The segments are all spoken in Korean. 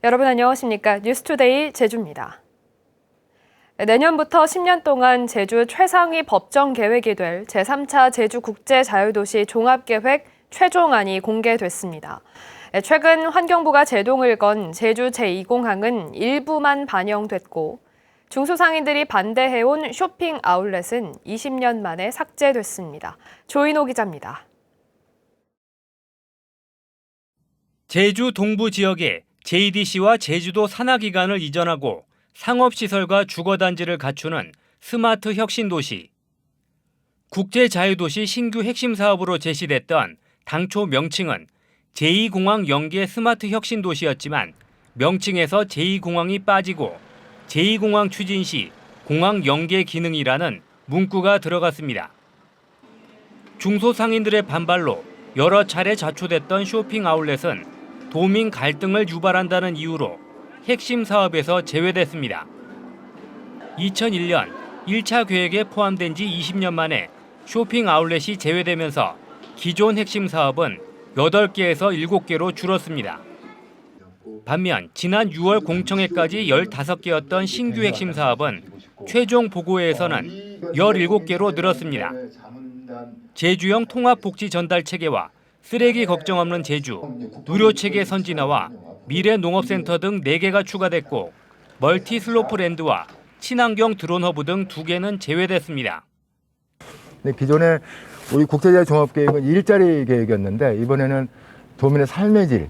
여러분 안녕하십니까? 뉴스투데이 제주입니다. 내년부터 10년 동안 제주 최상위 법정 계획이 될 제3차 제주국제자유도시 종합계획 최종안이 공개됐습니다. 최근 환경부가 제동을 건 제주 제2공항은 일부만 반영됐고 중소상인들이 반대해온 쇼핑 아울렛은 20년 만에 삭제됐습니다. 조인호 기자입니다. 제주 동부 지역에 JDC와 제주도 산하기관을 이전하고 상업시설과 주거단지를 갖추는 스마트 혁신도시. 국제자유도시 신규 핵심 사업으로 제시됐던 당초 명칭은 제2공항 연계 스마트 혁신도시였지만 명칭에서 제2공항이 빠지고 제2공항 추진 시 공항 연계 기능이라는 문구가 들어갔습니다. 중소상인들의 반발로 여러 차례 자초됐던 쇼핑 아울렛은 도민 갈등을 유발한다는 이유로 핵심 사업에서 제외됐습니다. 2001년 1차 계획에 포함된 지 20년 만에 쇼핑 아울렛이 제외되면서 기존 핵심 사업은 8개에서 7개로 줄었습니다. 반면 지난 6월 공청회까지 15개였던 신규 핵심 사업은 최종 보고회에서는 17개로 늘었습니다. 제주형 통합복지 전달 체계와 쓰레기 걱정 없는 제주, 의료체계 선진화와 미래농업센터 등 4개가 추가됐고 멀티 슬로프랜드와 친환경 드론허브 등 2개는 제외됐습니다. 네, 기존에 우리 국제자유 종합계획은 일자리 계획이었는데 이번에는 도민의 삶의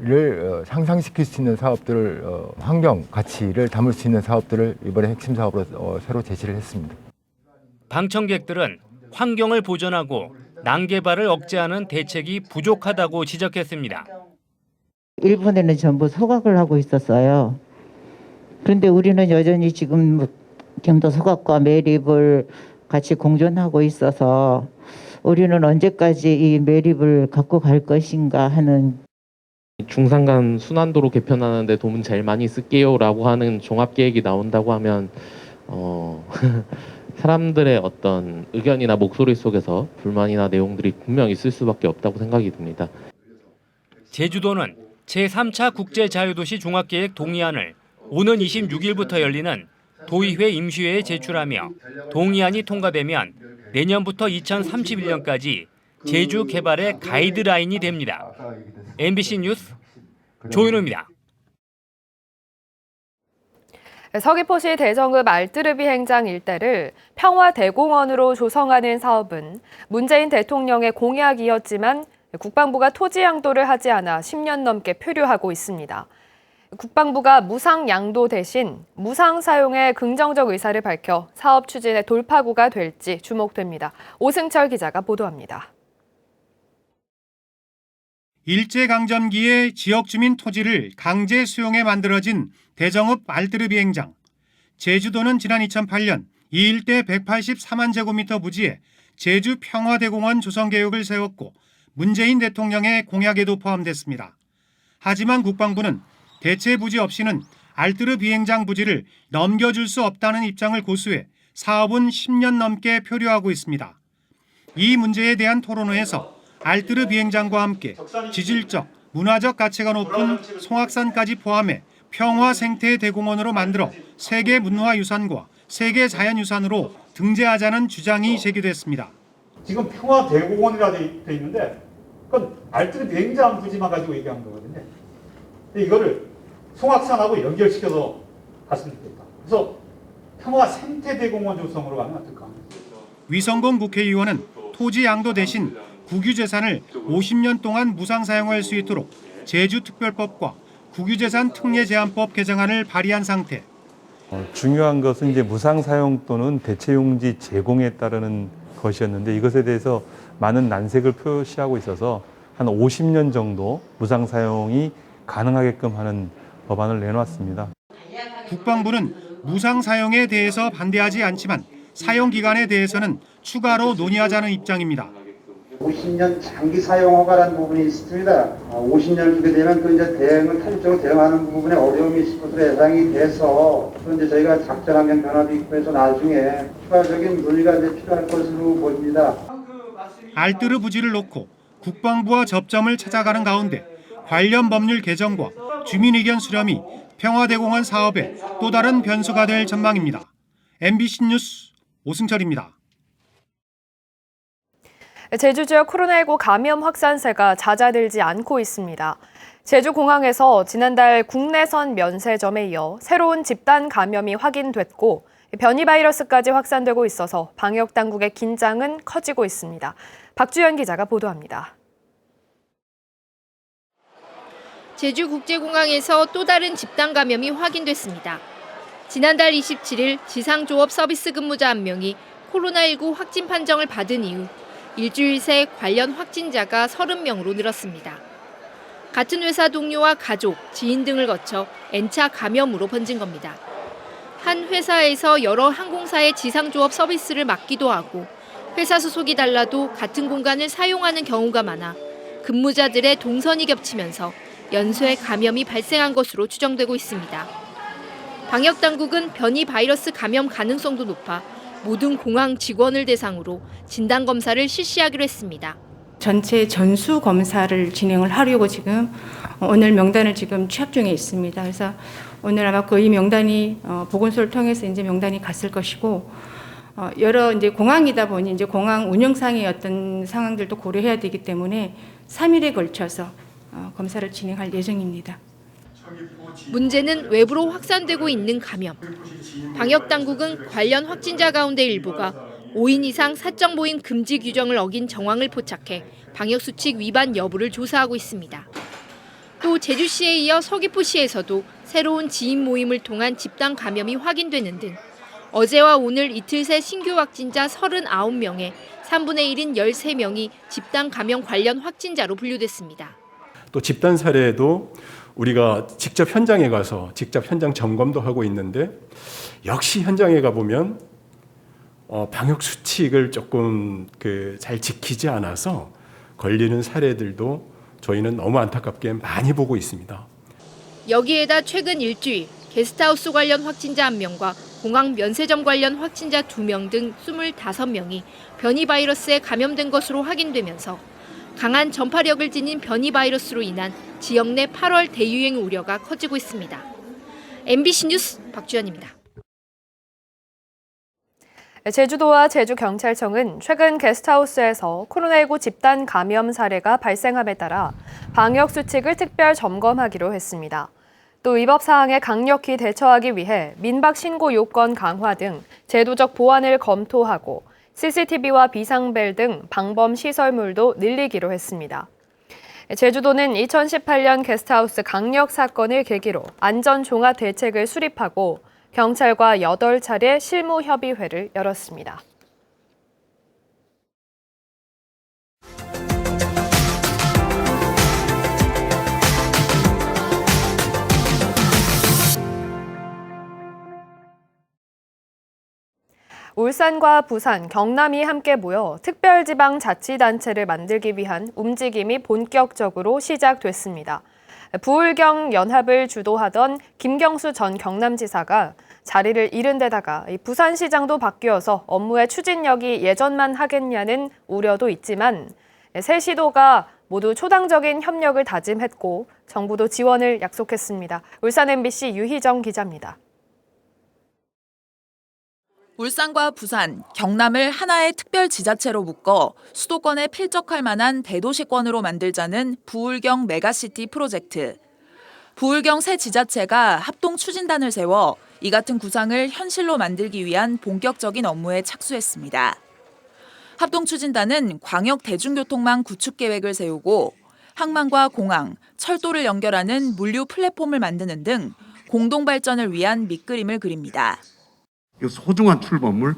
질을 상상시킬 수 있는 사업들을 환경 가치를 담을 수 있는 사업들을 이번에 핵심 사업으로 새로 제시를 했습니다. 방청객들은 환경을 보존하고 난개발을 억제하는 대책이 부족하다고 지적했습니다. 일본에는 전부 소각을 하고 있었어요. 그런데 우리는 여전히 지금 경도 소각과 매립을 같이 공존하고 있어서 우리는 언제까지 이 매립을 갖고 갈 것인가 하는. 중산간 순환도로 개편하는데 돈 제일 많이 쓸게요라고 하는 종합계획이 나온다고 하면 사람들의 어떤 의견이나 목소리 속에서 불만이나 내용들이 분명 있을 수밖에 없다고 생각이 듭니다. 제주도는 제3차 국제자유도시 종합계획 동의안을 오는 26일부터 열리는 도의회 임시회에 제출하며 동의안이 통과되면 내년부터 2031년까지 제주 개발의 가이드라인이 됩니다. MBC 뉴스 조인호입니다. 서귀포시 대정읍 알뜨르비 행장 일대를 평화대공원으로 조성하는 사업은 문재인 대통령의 공약이었지만 국방부가 토지 양도를 하지 않아 10년 넘게 표류하고 있습니다. 국방부가 무상 양도 대신 무상 사용에 긍정적 의사를 밝혀 사업 추진의 돌파구가 될지 주목됩니다. 오승철 기자가 보도합니다. 일제강점기에 지역 주민 토지를 강제 수용해 만들어진 대정읍 알뜨르비 행장. 제주도는 지난 2008년 이 일대 184만 제곱미터 부지에 제주 평화대공원 조성 계획을 세웠고 문재인 대통령의 공약에도 포함됐습니다. 하지만 국방부는 대체 부지 없이는 알뜨르비 행장 부지를 넘겨줄 수 없다는 입장을 고수해 사업은 10년 넘게 표류하고 있습니다. 이 문제에 대한 토론회에서 알뜨르비 행장과 함께 지질적, 문화적 가치가 높은 송악산까지 포함해 평화생태대공원으로 만들어 세계문화유산과 세계자연유산으로 등재하자는 주장이 제기됐습니다. 지금 평화대공원이라 돼 있는데 그건 알뜨르비 행장 부지만 가지고 얘기한 거거든요. 근데 이거를 송악산하고 연결시켜서 갔으면 좋겠다. 그래서 평화생태대공원 조성으로 가면 어떨까? 위성공 국회의원은 토지 양도 대신 국유재산을 50년 동안 무상 사용할 수 있도록 제주특별법과 국유재산 특례제한법 개정안을 발의한 상태. 중요한 것은 이제 무상 사용 또는 대체용지 제공에 따르는 것이었는데 이것에 대해서 많은 난색을 표시하고 있어서 한 50년 정도 무상 사용이 가능하게끔 하는 법안을 내놓았습니다. 국방부는 무상 사용에 대해서 반대하지 않지만 사용 기간에 대해서는 추가로 논의하자는 입장입니다. 50년 장기 사용 허가라는 부분이 있습니다. 50년 주게 되면 그 이제 대응을 탄력적으로 대응하는 부분에 어려움이 있을 것으로 예상이 돼서 또 이제 저희가 작전 환경 변화도 있고 해서 나중에 추가적인 논의가 이제 필요할 것으로 보입니다. 알뜨르 부지를 놓고 국방부와 접점을 찾아가는 가운데 관련 법률 개정과 주민 의견 수렴이 평화대공원 사업의 또 다른 변수가 될 전망입니다. MBC 뉴스 오승철입니다. 제주 지역 코로나19 감염 확산세가 잦아들지 않고 있습니다. 제주공항에서 지난달 국내선 면세점에 이어 새로운 집단 감염이 확인됐고 변이 바이러스까지 확산되고 있어서 방역 당국의 긴장은 커지고 있습니다. 박주연 기자가 보도합니다. 제주국제공항에서 또 다른 집단 감염이 확인됐습니다. 지난달 27일 지상조업 서비스 근무자 1명이 코로나19 확진 판정을 받은 이후 일주일 새 관련 확진자가 30명으로 늘었습니다. 같은 회사 동료와 가족, 지인 등을 거쳐 N차 감염으로 번진 겁니다. 한 회사에서 여러 항공사의 지상조업 서비스를 맡기도 하고 회사 소속이 달라도 같은 공간을 사용하는 경우가 많아 근무자들의 동선이 겹치면서 연쇄 감염이 발생한 것으로 추정되고 있습니다. 방역당국은 변이 바이러스 감염 가능성도 높아 모든 공항 직원을 대상으로 진단검사를 실시하기로 했습니다. 전체 전수 검사를 진행을 하려고 지금 오늘 명단을 지금 취합 중에 있습니다. 그래서 오늘 아마 이 명단이 보건소를 통해서 이제 명단이 갔을 것이고 여러 이제 공항이다 보니 이제 공항 운영상의 어떤 상황들도 고려해야 되기 때문에 3일에 걸쳐서 검사를 진행할 예정입니다. 문제는 외부로 확산되고 있는 감염. 방역당국은 관련 확진자 가운데 일부가 5인 이상 사적 모임 금지 규정을 어긴 정황을 포착해 방역수칙 위반 여부를 조사하고 있습니다. 또 제주시에 이어 서귀포시에서도 새로운 지인 모임을 통한 집단 감염이 확인되는 등 어제와 오늘 이틀 새 신규 확진자 39명에 3분의 1인 13명이 집단 감염 관련 확진자로 분류됐습니다. 또 집단 사례도 우리가 직접 현장에 가서 직접 현장 점검도 하고 있는데 역시 현장에 가보면 방역 수칙을 조금 잘 지키지 않아서 걸리는 사례들도 저희는 너무 안타깝게 많이 보고 있습니다. 여기에다 최근 일주일 게스트하우스 관련 확진자 1명과 공항 면세점 관련 확진자 2명 등 25명이 변이 바이러스에 감염된 것으로 확인되면서 강한 전파력을 지닌 변이 바이러스로 인한 지역 내 8월 대유행 우려가 커지고 있습니다. MBC 뉴스 박주연입니다. 제주도와 제주경찰청은 최근 게스트하우스에서 코로나19 집단 감염 사례가 발생함에 따라 방역 수칙을 특별 점검하기로 했습니다. 또 위법 사항에 강력히 대처하기 위해 민박 신고 요건 강화 등 제도적 보완을 검토하고 CCTV와 비상벨 등 방범 시설물도 늘리기로 했습니다. 제주도는 2018년 게스트하우스 강력 사건을 계기로 안전종합 대책을 수립하고 경찰과 8차례 실무협의회를 열었습니다. 울산과 부산, 경남이 함께 모여 특별지방자치단체를 만들기 위한 움직임이 본격적으로 시작됐습니다. 부울경 연합을 주도하던 김경수 전 경남지사가 자리를 잃은 데다가 부산시장도 바뀌어서 업무의 추진력이 예전만 하겠냐는 우려도 있지만 새 시도가 모두 초당적인 협력을 다짐했고 정부도 지원을 약속했습니다. 울산 MBC 유희정 기자입니다. 울산과 부산, 경남을 하나의 특별지자체로 묶어 수도권에 필적할 만한 대도시권으로 만들자는 부울경 메가시티 프로젝트. 부울경 새 지자체가 합동 추진단을 세워 이 같은 구상을 현실로 만들기 위한 본격적인 업무에 착수했습니다. 합동 추진단은 광역 대중교통망 구축 계획을 세우고 항만과 공항, 철도를 연결하는 물류 플랫폼을 만드는 등 공동 발전을 위한 밑그림을 그립니다. 소중한 출범을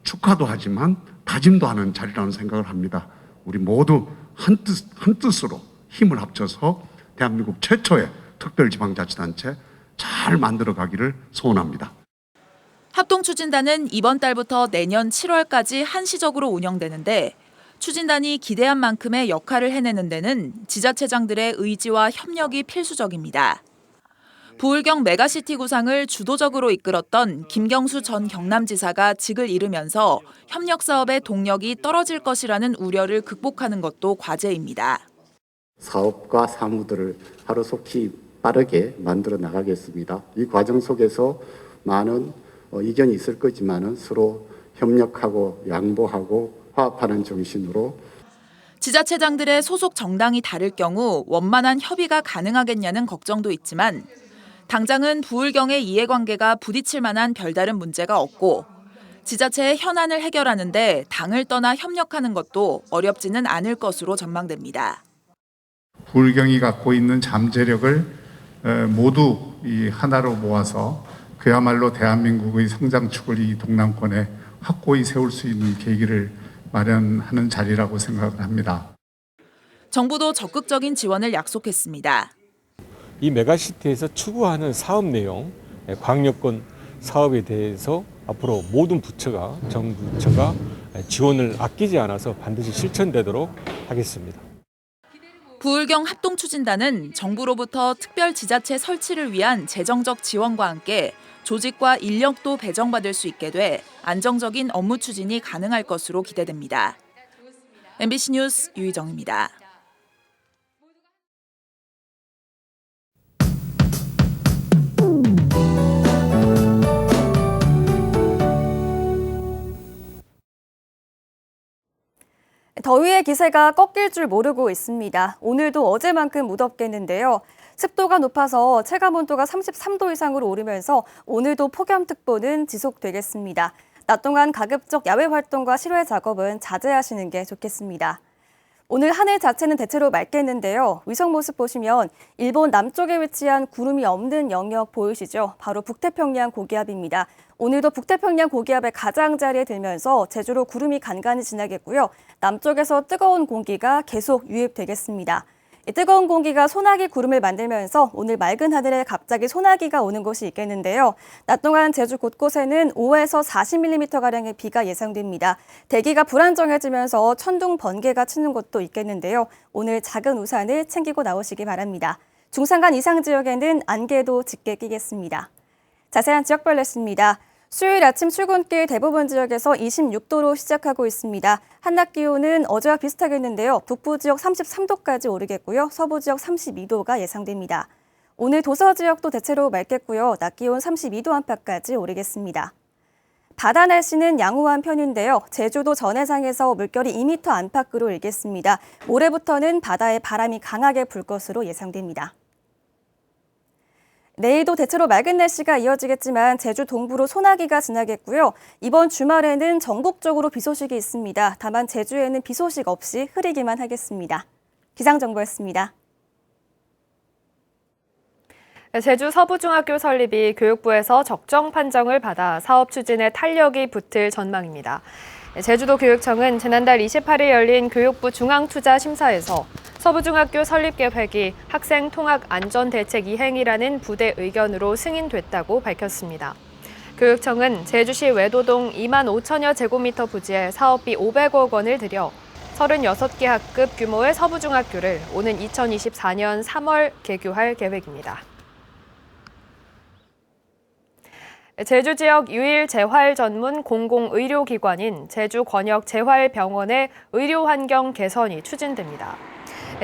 축하도 하지만 다짐도 하는 자리라는 생각을 합니다. 우리 모두 한 뜻으로 힘을 합쳐서 대한민국 최초의 특별지방자치단체 잘 만들어 가기를 소원합니다. 합동추진단은 이번 달부터 내년 7월까지 한시적으로 운영되는데 추진단이 기대한 만큼의 역할을 해내는 데는 지자체장들의 의지와 협력이 필수적입니다. 부울경 메가시티 구상을 주도적으로 이끌었던 김경수 전 경남지사가 직을 잃으면서 협력 사업의 동력이 떨어질 것이라는 우려를 극복하는 것도 과제입니다. 사업과 사무들을 하루속히 빠르게 만들어 나가겠습니다. 이 과정 속에서 많은 이견이 있을 거지만은 서로 협력하고 양보하고 화합하는 정신으로 지자체장들의 소속 정당이 다를 경우 원만한 협의가 가능하겠냐는 걱정도 있지만 당장은 부울경의 이해관계가 부딪힐 만한 별다른 문제가 없고 지자체의 현안을 해결하는데 당을 떠나 협력하는 것도 어렵지는 않을 것으로 전망됩니다. 부울경이 갖고 있는 잠재력을 모두 이 하나로 모아서 그야말로 대한민국의 성장축을 이 동남권에 확고히 세울 수 있는 계기를 마련하는 자리라고 생각을 합니다. 정부도 적극적인 지원을 약속했습니다. 이 메가시티에서 추구하는 사업 내용, 광역권 사업에 대해서 앞으로 모든 부처가, 정부처가 지원을 아끼지 않아서 반드시 실천되도록 하겠습니다. 부울경 합동추진단은 정부로부터 특별지자체 설치를 위한 재정적 지원과 함께 조직과 인력도 배정받을 수 있게 돼 안정적인 업무 추진이 가능할 것으로 기대됩니다. MBC 뉴스 유희정입니다. 더위의 기세가 꺾일 줄 모르고 있습니다. 오늘도 어제만큼 무덥겠는데요. 습도가 높아서 체감온도가 33도 이상으로 오르면서 오늘도 폭염특보는 지속되겠습니다. 낮 동안 가급적 야외 활동과 실외 작업은 자제하시는 게 좋겠습니다. 오늘 하늘 자체는 대체로 맑겠는데요. 위성 모습 보시면 일본 남쪽에 위치한 구름이 없는 영역 보이시죠? 바로 북태평양 고기압입니다. 오늘도 북태평양 고기압의 가장자리에 들면서 제주로 구름이 간간히 지나겠고요. 남쪽에서 뜨거운 공기가 계속 유입되겠습니다. 이 뜨거운 공기가 소나기 구름을 만들면서 오늘 맑은 하늘에 갑자기 소나기가 오는 곳이 있겠는데요. 낮 동안 제주 곳곳에는 5에서 40mm가량의 비가 예상됩니다. 대기가 불안정해지면서 천둥, 번개가 치는 곳도 있겠는데요. 오늘 작은 우산을 챙기고 나오시기 바랍니다. 중산간 이상 지역에는 안개도 짙게 끼겠습니다. 자세한 지역별로 했습니다. 수요일 아침 출근길 대부분 지역에서 26도로 시작하고 있습니다. 한낮 기온은 어제와 비슷하겠는데요. 북부 지역 33도까지 오르겠고요. 서부 지역 32도가 예상됩니다. 오늘 도서 지역도 대체로 맑겠고요. 낮 기온 32도 안팎까지 오르겠습니다. 바다 날씨는 양호한 편인데요. 제주도 전해상에서 물결이 2m 안팎으로 일겠습니다. 모레부터는 바다에 바람이 강하게 불 것으로 예상됩니다. 내일도 대체로 맑은 날씨가 이어지겠지만 제주 동부로 소나기가 지나겠고요. 이번 주말에는 전국적으로 비 소식이 있습니다. 다만 제주에는 비 소식 없이 흐리기만 하겠습니다. 기상정보였습니다. 제주 서부중학교 설립이 교육부에서 적정 판정을 받아 사업 추진에 탄력이 붙을 전망입니다. 제주도 교육청은 지난달 28일 열린 교육부 중앙투자심사에서 서부중학교 설립 계획이 학생 통학 안전대책 이행이라는 부대 의견으로 승인됐다고 밝혔습니다. 교육청은 제주시 외도동 2만 5천여 제곱미터 부지에 사업비 500억 원을 들여 36개 학급 규모의 서부중학교를 오는 2024년 3월 개교할 계획입니다. 제주 지역 유일 재활 전문 공공의료기관인 제주권역재활병원의 의료 환경 개선이 추진됩니다.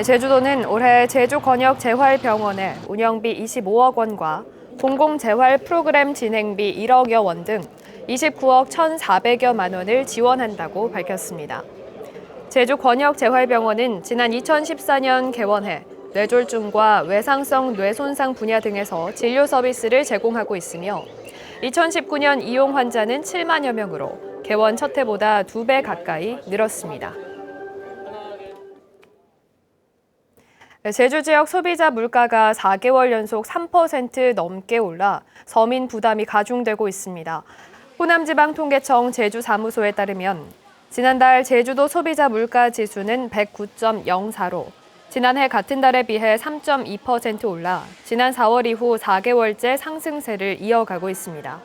제주도는 올해 제주권역재활병원에 운영비 25억 원과 공공재활 프로그램 진행비 1억여 원 등 29억 1,400여만 원을 지원한다고 밝혔습니다. 제주권역재활병원은 지난 2014년 개원해 뇌졸중과 외상성 뇌손상 분야 등에서 진료 서비스를 제공하고 있으며 2019년 이용 환자는 7만여 명으로 개원 첫 해보다 2배 가까이 늘었습니다. 제주 지역 소비자 물가가 4개월 연속 3% 넘게 올라 서민 부담이 가중되고 있습니다. 호남지방통계청 제주사무소에 따르면 지난달 제주도 소비자 물가 지수는 109.04로 지난해 같은 달에 비해 3.2% 올라 지난 4월 이후 4개월째 상승세를 이어가고 있습니다.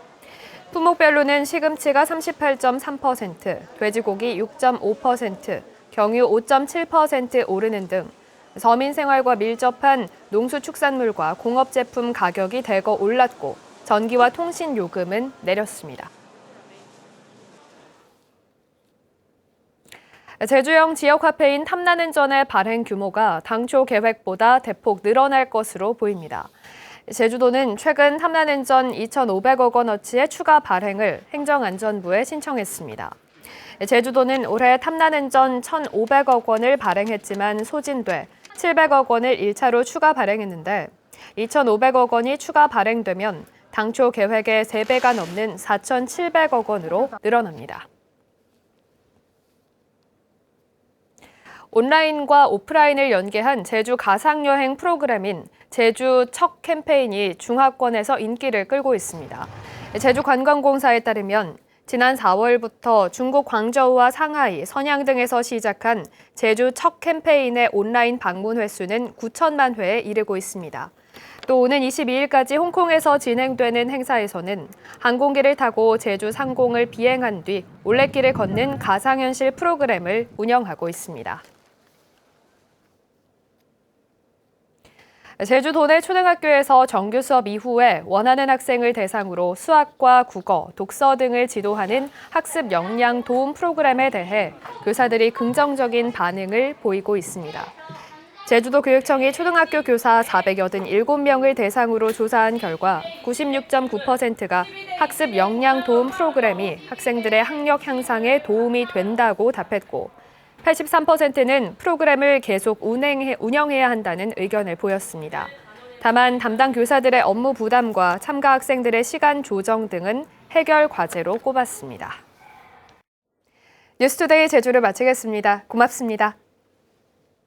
품목별로는 시금치가 38.3%, 돼지고기 6.5%, 경유 5.7% 오르는 등 서민 생활과 밀접한 농수축산물과 공업제품 가격이 대거 올랐고 전기와 통신 요금은 내렸습니다. 제주형 지역화폐인 탐나는전의 발행 규모가 당초 계획보다 대폭 늘어날 것으로 보입니다. 제주도는 최근 탐나는전 2,500억 원어치의 추가 발행을 행정안전부에 신청했습니다. 제주도는 올해 탐나는전 1,500억 원을 발행했지만 소진돼 700억 원을 1차로 추가 발행했는데 2,500억 원이 추가 발행되면 당초 계획의 3배가 넘는 4,700억 원으로 늘어납니다. 온라인과 오프라인을 연계한 제주 가상여행 프로그램인 제주 척 캠페인이 중화권에서 인기를 끌고 있습니다. 제주관광공사에 따르면 지난 4월부터 중국 광저우와 상하이, 선양 등에서 시작한 제주 척 캠페인의 온라인 방문 횟수는 9천만 회에 이르고 있습니다. 또 오는 22일까지 홍콩에서 진행되는 행사에서는 항공기를 타고 제주 상공을 비행한 뒤 올레길을 걷는 가상현실 프로그램을 운영하고 있습니다. 제주도 내 초등학교에서 정규 수업 이후에 원하는 학생을 대상으로 수학과 국어, 독서 등을 지도하는 학습 역량 도움 프로그램에 대해 교사들이 긍정적인 반응을 보이고 있습니다. 제주도 교육청이 초등학교 교사 487명을 대상으로 조사한 결과 96.9%가 학습 역량 도움 프로그램이 학생들의 학력 향상에 도움이 된다고 답했고 83%는 프로그램을 계속 운영해야 한다는 의견을 보였습니다. 다만 담당 교사들의 업무 부담과 참가 학생들의 시간 조정 등은 해결 과제로 꼽았습니다. 뉴스투데이 제주를 마치겠습니다. 고맙습니다.